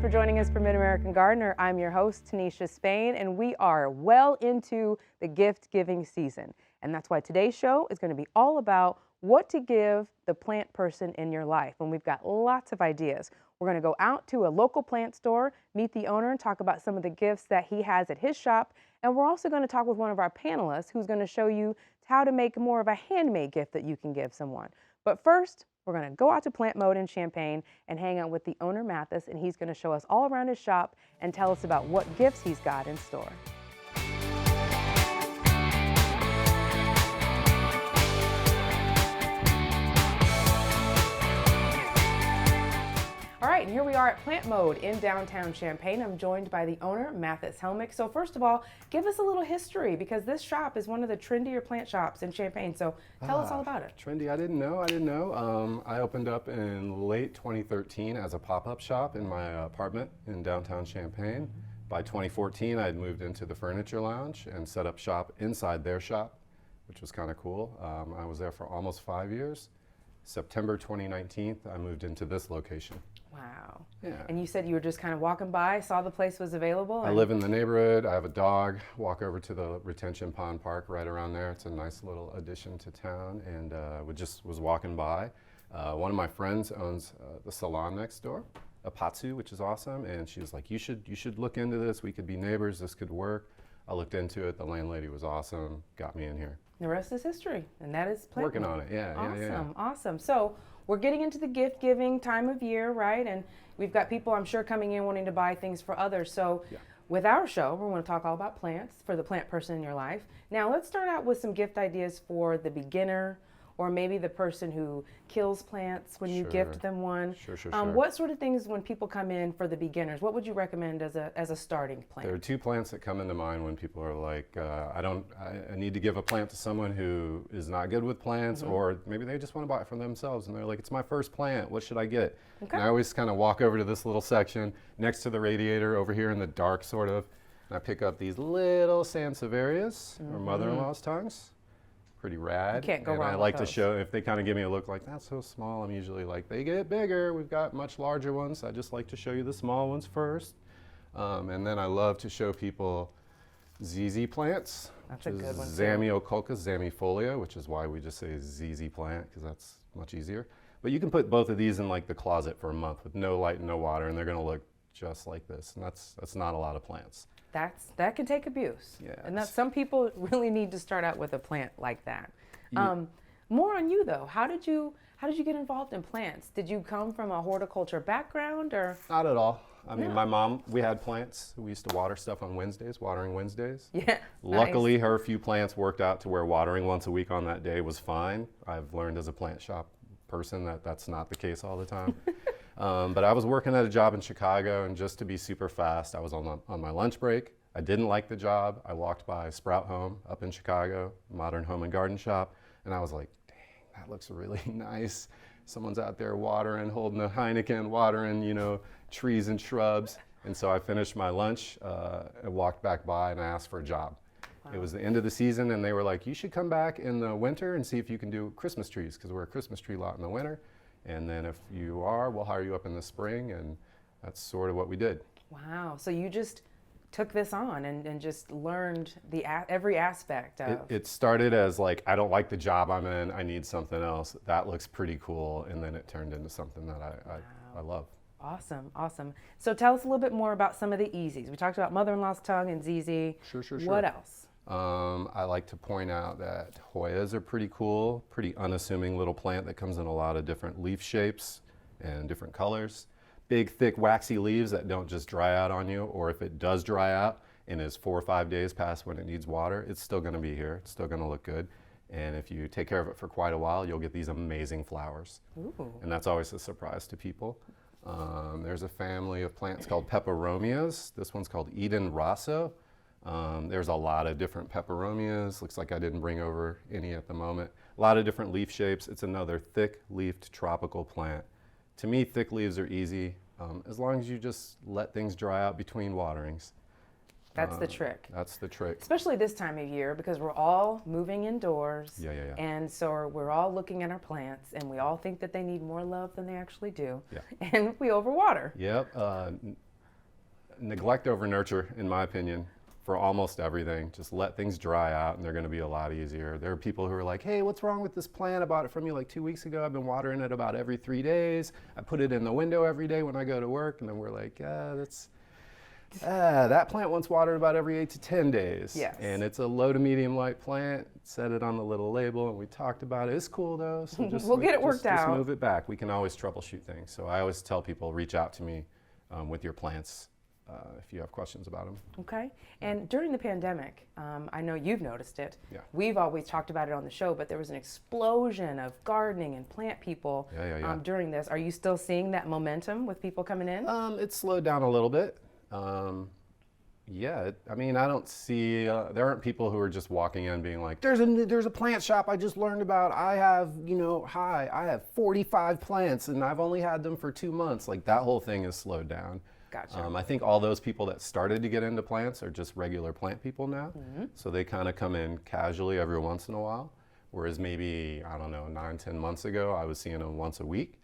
for joining us for Mid-American Gardener. I'm your host, Tinisha Spain, and we are well into the gift-giving season. And that's why today's show is going to be all about what to give the plant person in your life. And we've got lots of ideas. We're going to go out to a local plant store, meet the owner, and talk about some of the gifts that he has at his shop. And we're also going to talk with one of our panelists who's going to show you how to make more of a handmade gift that you can give someone. But first, we're going to go out to Plant Mode in Champaign and hang out with the owner, Mathis, and he's going to show us all around his shop and tell us about what gifts he's got in store. All right, and here we are at Plant Mode in downtown Champaign. I'm joined by the owner, Mathis Helmick. So first of all, give us a little history, because this shop is one of the trendier plant shops in Champaign. So tell us all about it. Trendy, I didn't know. I opened up in late 2013 as a pop-up shop in my apartment in downtown Champaign. By 2014, I had moved into the furniture lounge and set up shop inside their shop, which was kind of cool. I was there for almost 5 years. September 2019, I moved into this location. Wow. Yeah. And you said you were just kind of walking by, saw the place was available? I live in the neighborhood. I have a dog. Walk over to the retention pond park right around there. It's a nice little addition to town, and was walking by. One of my friends owns the salon next door, Apatsu, which is awesome, and she was like, you should look into this. We could be neighbors. This could work. I looked into it. The landlady was awesome. Got me in here. The rest is history, and that is Plant Working Mode. on it, yeah. Awesome, awesome. So we're getting into the gift-giving time of year, right? And we've got people, I'm sure, coming in wanting to buy things for others. So with our show, we're going to talk all about plants for the plant person in your life. Now, let's start out with some gift ideas for the beginner, or maybe the person who kills plants when you gift them one. Sure. What sort of things, when people come in for the beginners, what would you recommend as a starting plant? There are two plants that come into mind when people are like, I need to give a plant to someone who is not good with plants, or maybe they just want to buy it for themselves, and they're like, it's my first plant, what should I get? Okay. And I always kind of walk over to this little section next to the radiator over here in the dark, sort of, and I pick up these little sansevierias, or mother-in-law's tongues. Pretty rad. You can't go wrong And I with like those. to show, if they kind of give me a look like, that's so small, I'm usually like, they get bigger. We've got much larger ones. I just like to show you the small ones first. And then I love to show people ZZ plants. That's a good one, too. Zamioculcas zamiifolia, which is why we just say ZZ plant, because that's much easier. But you can put both of these in like the closet for a month with no light and no water, and they're going to look just like this. And that's not a lot of plants. That can take abuse. Yeah. And some people really need to start out with a plant like that. More on you though. How did you get involved in plants? Did you come from a horticulture background, or? Not at all. I mean, my mom, we had plants. We used to water stuff on Wednesdays, watering Wednesdays. Yeah. Luckily, nice. her few plants worked out to where watering once a week on that day was fine. I've learned as a plant shop person that that's not the case all the time. But I was working at a job in Chicago, and just to be super fast, I was on my lunch break. I didn't like the job. I walked by Sprout Home up in Chicago, modern home and garden shop, and I was like, dang, that looks really nice. Someone's out there watering, holding a Heineken, watering, trees and shrubs. And so I finished my lunch and walked back by, and I asked for a job. Wow. It was the end of the season, and they were like, you should come back in the winter and see if you can do Christmas trees, because we're a Christmas tree lot in the winter. And then if you are, we'll hire you up in the spring, and that's sort of what we did. Wow, so you just took this on and just learned every aspect of it started as like, I don't like the job I'm in, I need something else. That looks pretty cool, and then it turned into something that I love. Awesome. So tell us a little bit more about some of the easies. We talked about mother-in-law's tongue and ZZ. Sure. What else? I like to point out that Hoyas are pretty cool, pretty unassuming little plant that comes in a lot of different leaf shapes and different colors. Big, thick, waxy leaves that don't just dry out on you, or if it does dry out and is 4 or 5 days past when it needs water, it's still going to be here. It's still going to look good. And if you take care of it for quite a while, you'll get these amazing flowers. Ooh. And that's always a surprise to people. There's a family of plants called peperomias. This one's called Eden Rosso. There's a lot of different peperomias. Looks like I didn't bring over any at the moment. A lot of different leaf shapes. It's another thick-leafed tropical plant. To me, thick leaves are easy, as long as you just let things dry out between waterings. That's the trick. That's the trick. Especially this time of year, because we're all moving indoors. Yeah. And so we're all looking at our plants, and we all think that they need more love than they actually do. Yeah. And we overwater. Yep. neglect over nurture, in my opinion, for almost everything. Just let things dry out and they're going to be a lot easier. There are people who are like, hey, what's wrong with this plant? I bought it from you like 2 weeks ago. I've been watering it about every 3 days. I put it in the window every day when I go to work. And then we're like, that plant wants watered about every 8 to 10 days. Yes. And it's a low to medium light plant. Set it on the little label and we talked about it. It's cool though. So just we'll get it worked out. Just move it back. We can always troubleshoot things. So I always tell people, reach out to me with your plants if you have questions about them. Okay. And during the pandemic, I know you've noticed it. Yeah. We've always talked about it on the show, but there was an explosion of gardening and plant people during this. Are you still seeing that momentum with people coming in? It's slowed down a little bit. I mean, I don't see, there aren't people who are just walking in being like, there's a plant shop I just learned about. I have, I have 45 plants and I've only had them for 2 months. Like that whole thing is slowed down. Gotcha. I think all those people that started to get into plants are just regular plant people now. Mm-hmm. So they kind of come in casually every once in a while. Whereas maybe, 9-10 months ago, I was seeing them once a week.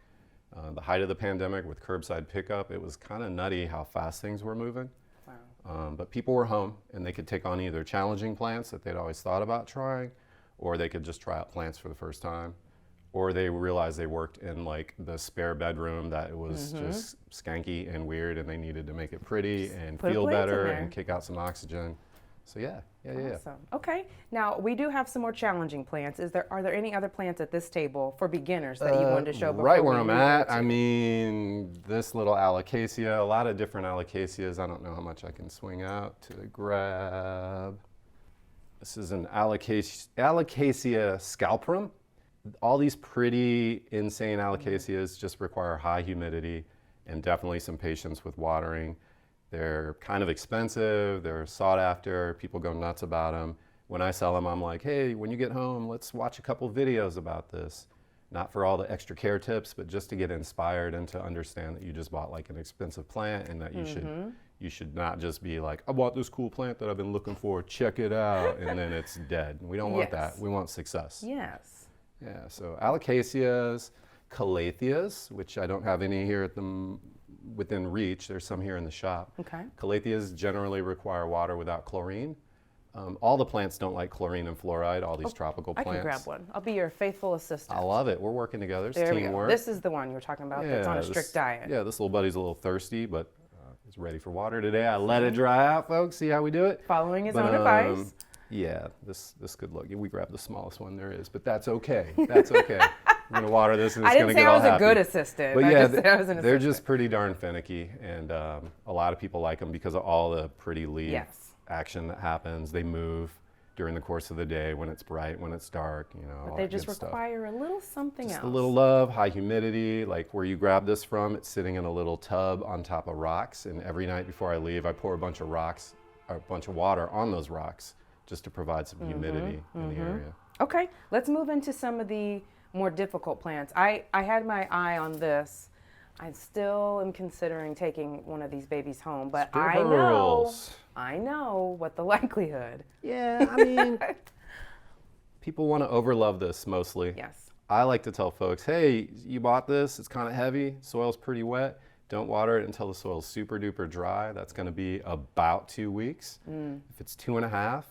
The height of the pandemic with curbside pickup, it was kind of nutty how fast things were moving. Wow. But people were home and they could take on either challenging plants that they'd always thought about trying, or they could just try out plants for the first time, or they realized they worked in like the spare bedroom that it was just skanky and weird and they needed to make it pretty and feel better and kick out some oxygen. So yeah. Awesome. Okay. Now we do have some more challenging plants. Are there any other plants at this table for beginners that you wanted to show? Right where I'm at, I mean, this little alocasia, a lot of different alocasias. I don't know how much I can swing out to grab. This is an Alocasia scalprum. All these pretty insane alocasias just require high humidity and definitely some patience with watering. They're kind of expensive, they're sought after, people go nuts about them. When I sell them, I'm like, hey, when you get home, let's watch a couple videos about this. Not for all the extra care tips, but just to get inspired and to understand that you just bought like an expensive plant and that you should not just be like, I bought this cool plant that I've been looking for, check it out, and then it's dead. We don't want that, we want success. Yes. Yeah, so alocasias, calatheas, which I don't have any here at the within reach. There's some here in the shop. Okay. Calatheas generally require water without chlorine. All the plants don't like chlorine and fluoride, all these tropical plants. I can grab one. I'll be your faithful assistant. I love it. We're working together. It's there teamwork. We go. This is the one you're talking about that's on a strict diet. Yeah, this little buddy's a little thirsty, but he's ready for water today. I let it dry out, folks. See how we do it? Following his own advice. Yeah, this could look. We grabbed the smallest one there is, but that's okay. That's okay. I'm gonna water this and it's gonna get all happy. I didn't say I was a good assistant. But I yeah, just said I was an they're assistant. just pretty darn finicky, and a lot of people like them because of all the pretty leaf action that happens. They move during the course of the day when it's bright, when it's dark, But they just require a little something else. Just a little love, high humidity. Like where you grab this from, it's sitting in a little tub on top of rocks, and every night before I leave, I pour a bunch of water on those rocks just to provide some humidity in the area. Okay, let's move into some of the more difficult plants. I had my eye on this. I still am considering taking one of these babies home, but I know what the likelihood. Yeah, I mean, people want to overlove this mostly. Yes. I like to tell folks, hey, you bought this, it's kind of heavy, soil's pretty wet. Don't water it until the soil's super duper dry. That's going to be about 2 weeks. If it's 2.5,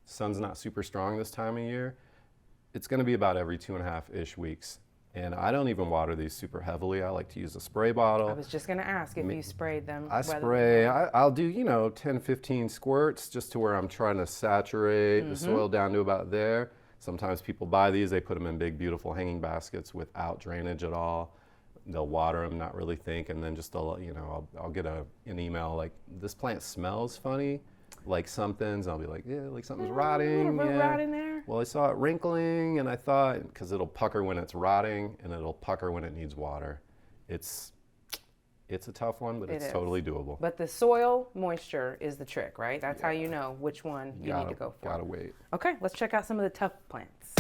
sun's not super strong this time of year, it's going to be about every 2.5-ish weeks. And I don't even water these super heavily. I like to use a spray bottle. I was just going to ask if you sprayed them. I'll do, 10, 15 squirts just to where I'm trying to saturate the soil down to about there. Sometimes people buy these, they put them in big, beautiful hanging baskets without drainage at all. They'll water them, not really think, and then just, I'll get an email like, this plant smells funny. Like something's, I'll be like, yeah, like something's rotting. Rot in there. Well, I saw it wrinkling, and I thought, because it'll pucker when it's rotting, and it'll pucker when it needs water. It's a tough one, but it's totally doable. But the soil moisture is the trick, right? That's how you know which one you need to go for. Gotta wait. Okay, let's check out some of the tough plants.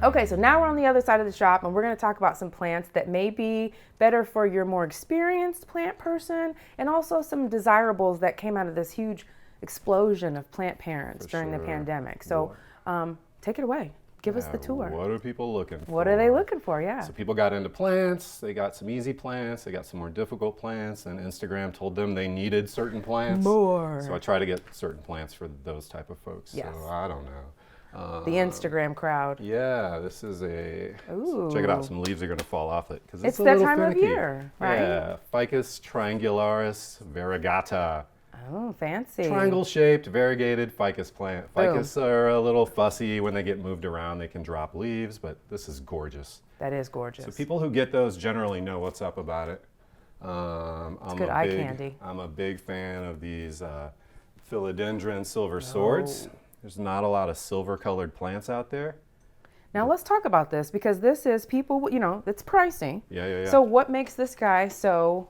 Okay, so now we're on the other side of the shop and we're going to talk about some plants that may be better for your more experienced plant person and also some desirables that came out of this huge explosion of plant parents during the sure. pandemic. So take it away. Give us the tour. What are people looking for? What are they looking for? Yeah. So people got into plants. They got some easy plants. They got some more difficult plants. And Instagram told them they needed certain plants. More. So I try to get certain plants for those type of folks. Yes. So I don't know. The Instagram crowd. Yeah, this is a. Ooh. Check it out. Some leaves are going to fall off it because It's a that little time of finicky. year, right? Yeah, Ficus triangularis variegata. Oh, fancy. Triangle-shaped, variegated ficus plant. Boom. Ficus are a little fussy when they get moved around. They can drop leaves, but this is gorgeous. That is gorgeous. So people who get those generally know what's up about it. It's good eye candy. I'm a big fan of these philodendron silver swords. There's not a lot of silver-colored plants out there. Now let's talk about this because this is people, it's pricey. Yeah. So what makes this guy so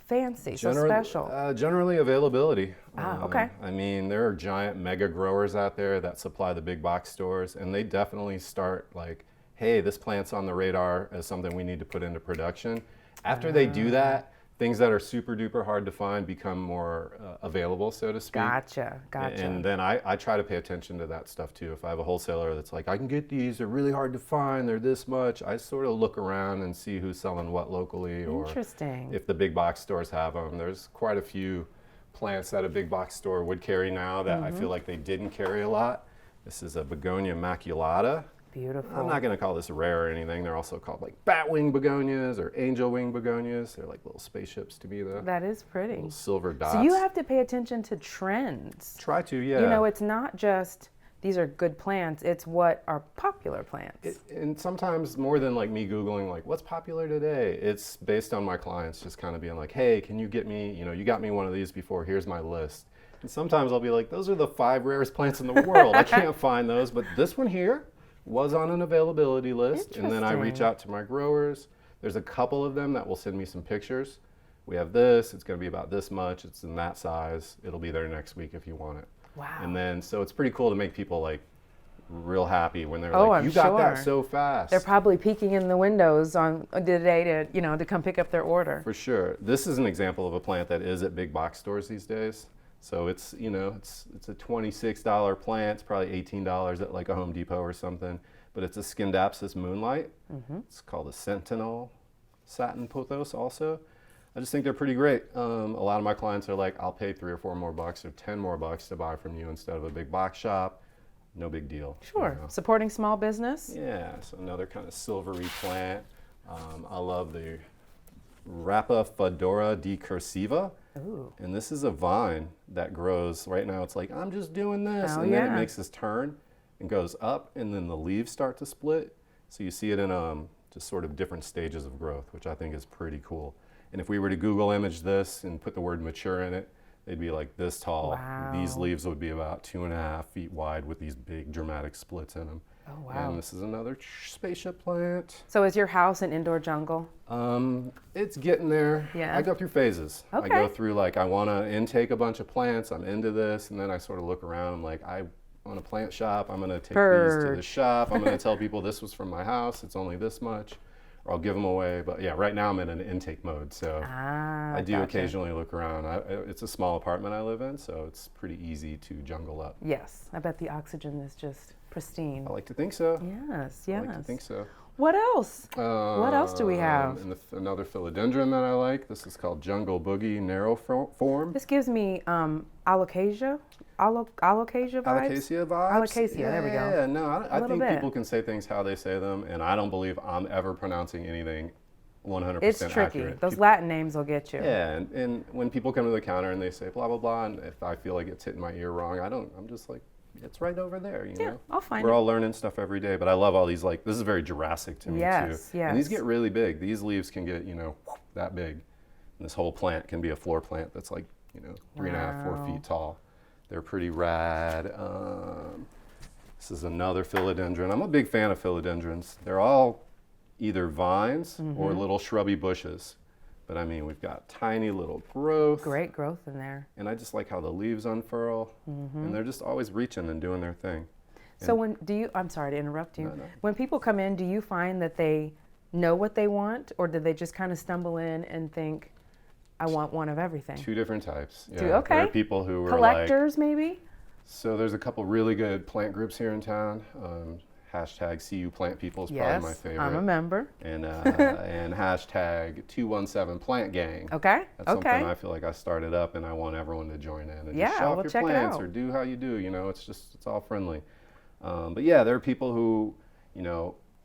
fancy, so special? Generally availability. Okay. I mean, there are giant mega growers out there that supply the big box stores, and they definitely start like, hey, this plant's on the radar as something we need to put into production. After they do that, things that are super duper hard to find become more available, so to speak. Gotcha. And then I try to pay attention to that stuff too. If I have a wholesaler that's like, I can get these, they're really hard to find, they're this much, I sort of look around and see who's selling what locally, or Interesting. if the big box stores have them. There's quite a few plants that a big box store would carry now that I feel like they didn't carry a lot. This is a begonia maculata. Beautiful. I'm not going to call this rare or anything. They're also called like bat wing begonias or angel wing begonias. They're like little spaceships to me, though. That is pretty. Little silver dots. So you have to pay attention to trends. Try to, yeah. It's not just these are good plants, it's what are popular plants. And sometimes more than like me Googling like what's popular today, it's based on my clients just kind of being like, hey, can you get me, you got me one of these before, here's my list. And sometimes I'll be like, those are the 5 rarest plants in the world. I can't find those, but this one here was on an availability list. And then I reach out to my growers. There's a couple of them that will send me some pictures. We have this, it's going to be about this much, it's in that size. It'll be there next week if you want it. Wow. And then, so it's pretty cool to make people like real happy when they're like, I'm you got that sure. so fast. They're probably peeking in the windows on the day to come pick up their order. For sure. This is an example of a plant that is at big box stores these days. So it's, it's a $26 plant. It's probably $18 at like a Home Depot or something. But it's a Scindapsus moonlight. It's called a Sentinel satin pothos also. I just think they're pretty great. A lot of my clients are like, I'll pay $3 or $4 more bucks or $10 more bucks to buy from you instead of a big box shop. No big deal. Sure. Supporting small business. Yeah, so another kind of silvery plant. I love the Rhaphidophora decursiva. Ooh. And this is a vine that grows. Right now it's like, I'm just doing this. Oh, and then yeah. it makes this turn and goes up, and then the leaves start to split. So you see it in just sort of different stages of growth, which I think is pretty cool. And if we were to Google image this and put the word mature in it, they'd be like this tall. Wow. These leaves would be about 2.5 feet wide with these big dramatic splits in them. Oh, wow. And this is another spaceship plant. So is your house an indoor jungle? It's getting there. Yeah. I go through phases. Okay. I go through like, I want to intake a bunch of plants. I'm into this. And then I sort of look around. I'm like, I own a plant shop. I'm going to take these to the shop. I'm going to tell people this was from my house. It's only this much. Or I'll give them away. But yeah, right now I'm in an intake mode. So I do occasionally look around. It's a small apartment I live in, so it's pretty easy to jungle up. Yes. I bet the oxygen is just pristine. I like to think so. Yes. I like to think so. What else? What else do we have? And another philodendron that I like. This is called Jungle Boogie Narrow Form. This gives me alocasia. Alocasia vibes? Alocasia vibes? Alocasia, there we go. Yeah, no, I think bit. people can say things how they say them, and I don't believe I'm ever pronouncing anything 100% It's tricky. accurate. Those Latin names will get you. Yeah, and when people come to the counter and they say blah, blah, blah, and if I feel like it's hitting my ear wrong, I'm just like, it's right over there, you know? I'll find We're it. all learning stuff every day, but I love all these, like, this is very Jurassic to me, too. Yes. And these get really big. These leaves can get, that big. And this whole plant can be a floor plant that's like, 3.5, 4 feet tall. They're pretty rad. This is another philodendron. I'm a big fan of philodendrons. They're all either vines or little shrubby bushes. But I mean, we've got tiny little growth. Great growth in there. And I just like how the leaves unfurl. And they're just always reaching and doing their thing. So I'm sorry to interrupt you. No. When people come in, do you find that they know what they want, or do they just kind of stumble in and think, I want one of everything. Two different types. Yeah. Two, okay. There are people who are Collectors, maybe? So there's a couple really good plant groups here in town. Hashtag CU Plant People is probably my favorite. I'm a member. And hashtag 217 Plant Gang. Okay. That's something I feel like I started up, and I want everyone to join in and just show off we'll your check plants it out. or do how you do. It's all friendly. But yeah, there are people who,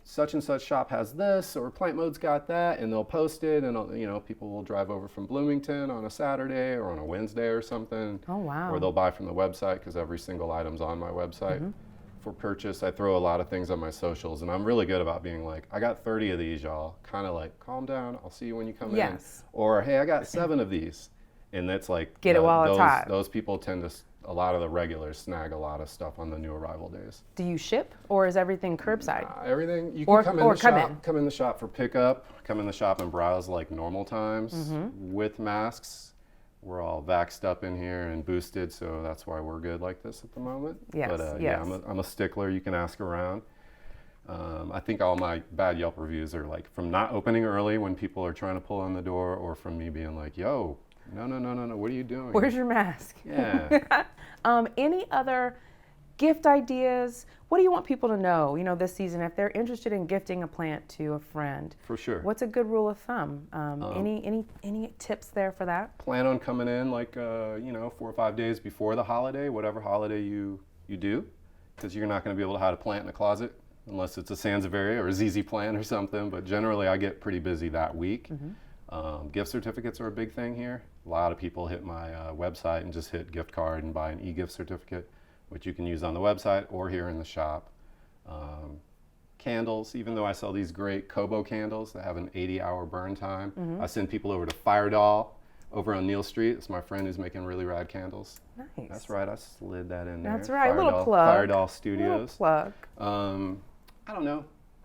such and such shop has this, or Plant Mode's got that, and they'll post it, and people will drive over from Bloomington on a Saturday or on a Wednesday or something. Oh, wow. Or they'll buy from the website, because every single item's on my website. For purchase, I throw a lot of things on my socials, and I'm really good about being like, I got 30 of these, y'all. Kind of like, calm down, I'll see you when you come in. Or, hey, I got 7 of these. And that's like, get it while it's hot. Those people tend to, a lot of the regulars snag a lot of stuff on the new arrival days. Do you ship, or is everything curbside? Everything, you can come in the shop for pickup, come in the shop and browse like normal times with masks. We're all vaxxed up in here and boosted, so that's why we're good like this at the moment. Yes, but yeah, I'm a stickler. You can ask around. I think all my bad Yelp reviews are like from not opening early when people are trying to pull on the door, or from me being like, yo, no, what are you doing? Where's your mask? Yeah. Any other gift ideas? What do you want people to know, this season, if they're interested in gifting a plant to a friend? For sure. What's a good rule of thumb? Any tips there for that? Plan on coming in 4 or 5 days before the holiday, whatever holiday you do, because you're not going to be able to hide a plant in a closet unless it's a Sansevieria or a ZZ plant or something. But generally, I get pretty busy that week. Gift certificates are a big thing here. A lot of people hit my website and just hit gift card and buy an e-gift certificate, which you can use on the website or here in the shop. Candles, even though I sell these great Kobo candles that have an 80-hour burn time, I send people over to Fire Doll over on Neal Street. It's my friend who's making really rad candles. Nice. That's right, I slid that in there. That's right, little plug. Fire Doll Studios. Little plug. I don't know,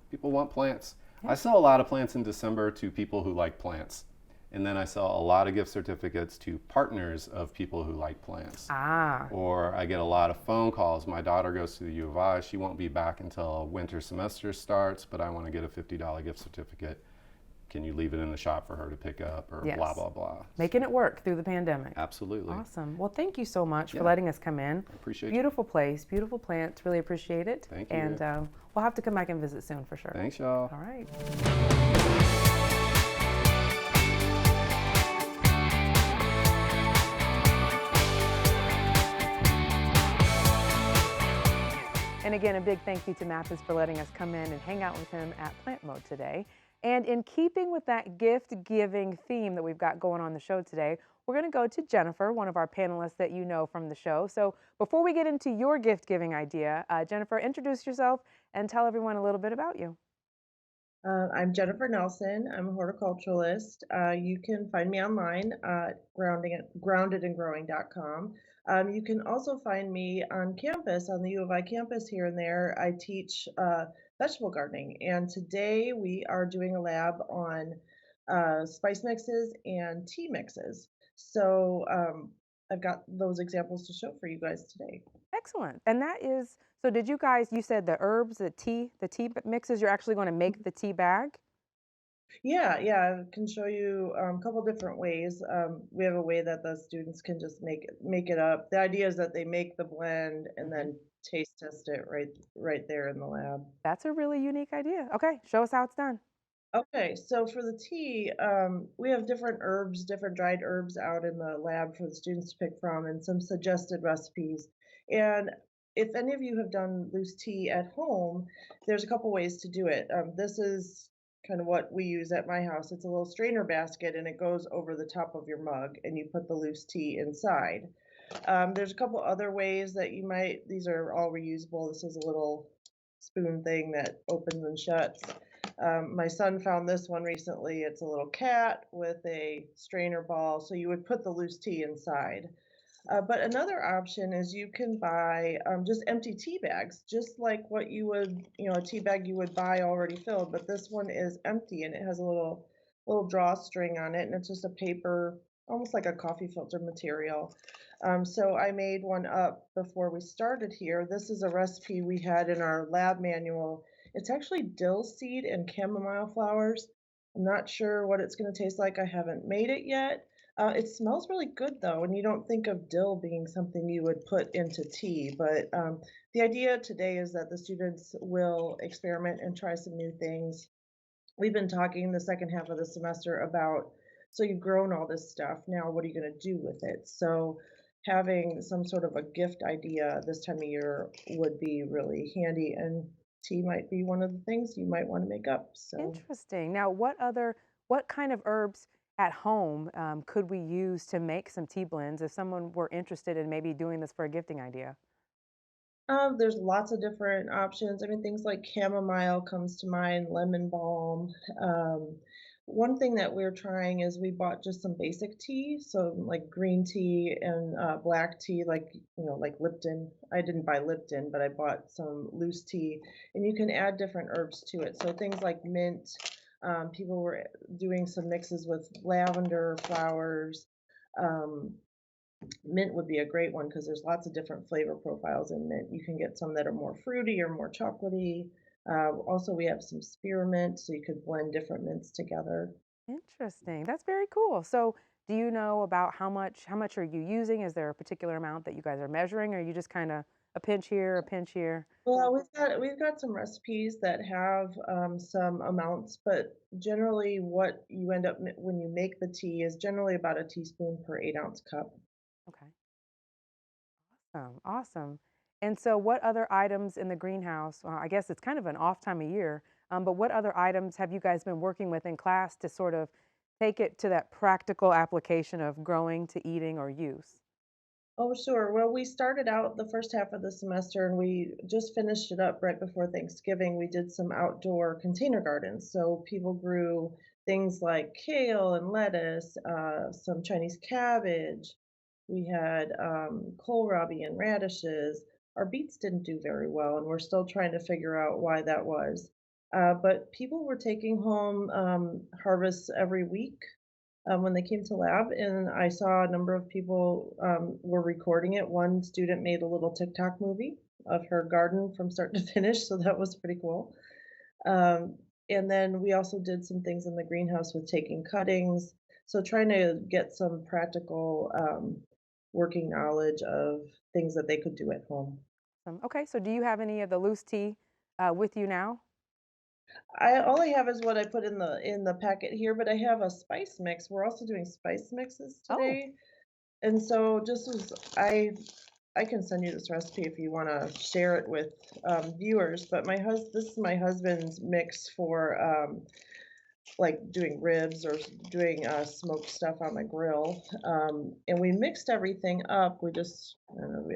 people want plants. I sell a lot of plants in December to people who like plants. And then I sell a lot of gift certificates to partners of people who like plants. Or I get a lot of phone calls. My daughter goes to the U of I. She won't be back until winter semester starts, but I want to get a $50 gift certificate. Can you leave it in the shop for her to pick up, or blah, blah, blah. Making it work through the pandemic. Absolutely. Awesome. Well, thank you so much for letting us come in. I appreciate it. Beautiful place, beautiful plants. Really appreciate it. Thank you. And we'll have to come back and visit soon for sure. Thanks, y'all. All right. And again, a big thank you to Mathis for letting us come in and hang out with him at Plant Mode today. And in keeping with that gift-giving theme that we've got going on the show today, we're going to go to Jennifer, one of our panelists that you know from the show. So before we get into your gift-giving idea, Jennifer, introduce yourself and tell everyone a little bit about you. I'm Jennifer Nelson. I'm a horticulturalist. You can find me online at groundedandgrowing.com. You can also find me on campus, on the U of I campus here and there. I teach vegetable gardening, and today we are doing a lab on spice mixes and tea mixes. So I've got those examples to show for you guys today. Excellent. And that is, so did you guys, you said the herbs, the tea mixes, you're actually going to make the tea bag? Yeah, I can show you a couple different ways. We have a way that the students can just make it up. The idea is that they make the blend and then taste test it right there in the lab. That's a really unique idea. Okay, show us how it's done. Okay, so for the tea, we have different herbs, different dried herbs out in the lab for the students to pick from, and some suggested recipes. And if any of you have done loose tea at home, there's a couple ways to do it. This is kind of what we use at my house. It's a little strainer basket, and it goes over the top of your mug, and you put the loose tea inside. There's a couple other ways that you might, these are all reusable. This is a little spoon thing that opens and shuts. My son found this one recently. It's a little cat with a strainer ball, so you would put the loose tea inside. But another option is you can buy just empty tea bags, just like what you would, a tea bag you would buy already filled. But this one is empty, and it has a little drawstring on it, and it's just a paper, almost like a coffee filter material. So I made one up before we started here. This is a recipe we had in our lab manual. It's actually dill seed and chamomile flowers. I'm not sure what it's going to taste like. I haven't made it yet. It smells really good though, and you don't think of dill being something you would put into tea. But the idea today is that the students will experiment and try some new things. We've been talking the second half of the semester about, so you've grown all this stuff. Now, what are you going to do with it? So, having some sort of a gift idea this time of year would be really handy, and tea might be one of the things you might want to make up. So, Interesting. Now, what kind of herbs at home could we use to make some tea blends if someone were interested in maybe doing this for a gifting idea? there's lots of different options. I mean, things like chamomile comes to mind, lemon balm. Um, One thing that we're trying is we bought just some basic tea, so like green tea and black tea, like like Lipton. I didn't buy Lipton, but I bought some loose tea, and you can add different herbs to it. So things like mint. People were doing some mixes with lavender flowers. Um, Mint would be a great one because there's lots of different flavor profiles in mint. You can get some that are more fruity or more chocolatey. Also, we have some spearmint, so you could blend different mints together. Interesting. That's very cool. So, do you know about how much are you using? Is there a particular amount that you guys are measuring, or are you just kind of a pinch here, a pinch here? Well, we've got some recipes that have some amounts, but generally, what you end up when you make the tea is generally about a teaspoon per 8-ounce cup. Okay. Awesome. Awesome. And so, what other items in the greenhouse? Well, I guess it's kind of an off time of year, but what other items have you guys been working with in class to sort of take it to that practical application of growing to eating or use? Oh, sure. Well, we started out the first half of the semester and we just finished it up right before Thanksgiving. We did some outdoor container gardens. So people grew things like kale and lettuce, some Chinese cabbage. We had kohlrabi and radishes. Our beets didn't do very well, and we're still trying to figure out why that was. But people were taking home harvests every week when they came to lab, and I saw a number of people were recording it. One student made a little TikTok movie of her garden from start to finish, so that was pretty cool. And then we also did some things in the greenhouse with taking cuttings, so trying to get some practical working knowledge of things that they could do at home. Okay, so do you have any of the loose tea with you now? I all I have is what I put in the packet here, but I have a spice mix. We're also doing spice mixes Oh, today. And so just as I can send you this recipe if you want to share it with viewers. But this is my husband's mix for like doing ribs or doing smoked stuff on the grill. And we mixed everything up. We just I don't know,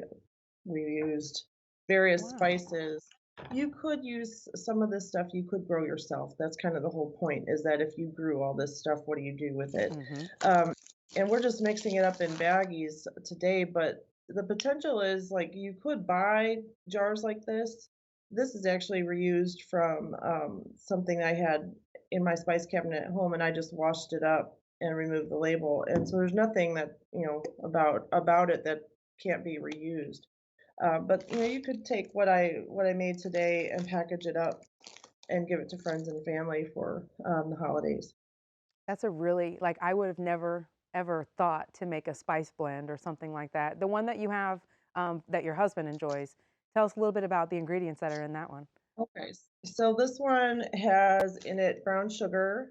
we used various wow. spices. You could use some of this stuff you could grow yourself. That's kind of the whole point is that if you grew all this stuff, what do you do with it? Hmm. Um, and we're just mixing it up in baggies today, but the potential is like you could buy jars like this. This is actually reused from something I had in my spice cabinet at home, and I just washed it up and removed the label. And so there's nothing that about it that can't be reused. But you could take what I made today and package it up and give it to friends and family for the holidays. That's a really, like, I would have never ever thought to make a spice blend or something like that. The one that you have that your husband enjoys. Tell us a little bit about the ingredients that are in that one. Okay, so this one has in it brown sugar,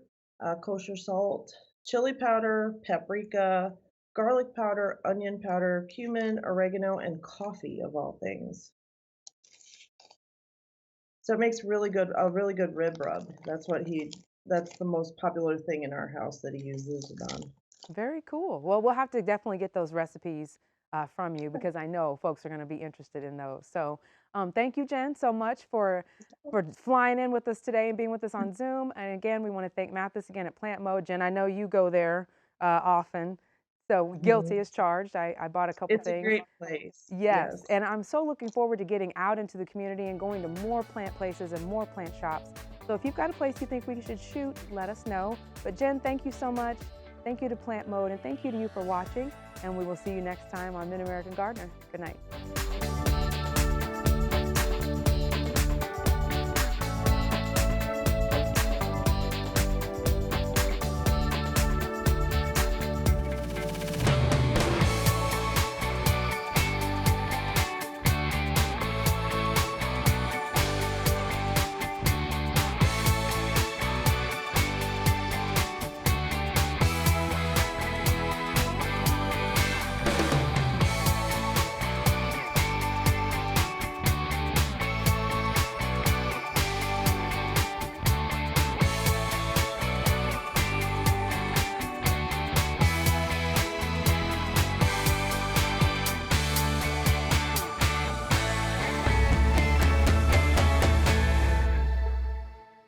kosher salt, chili powder, paprika, garlic powder, onion powder, cumin, oregano, and coffee of all things. So it makes a really good rib rub. That's the most popular thing in our house that he uses it on. Very cool. Well, we'll have to definitely get those recipes from you because I know folks are going to be interested in those. So, thank you, Jen, so much for flying in with us today and being with us on Zoom. And again, we want to thank Mathis again at Plant Mode. Jen, I know you go there often, so guilty Mhm. as charged. I bought a couple It's a things. great place. Yes, Yes. and I'm so looking forward to getting out into the community and going to more plant places and more plant shops. So if you've got a place you think we should shoot, let us know. But Jen, thank you so much. Thank you to Plant Mode and thank you to you for watching. And we will see you next time on Mid American Gardener. Good night.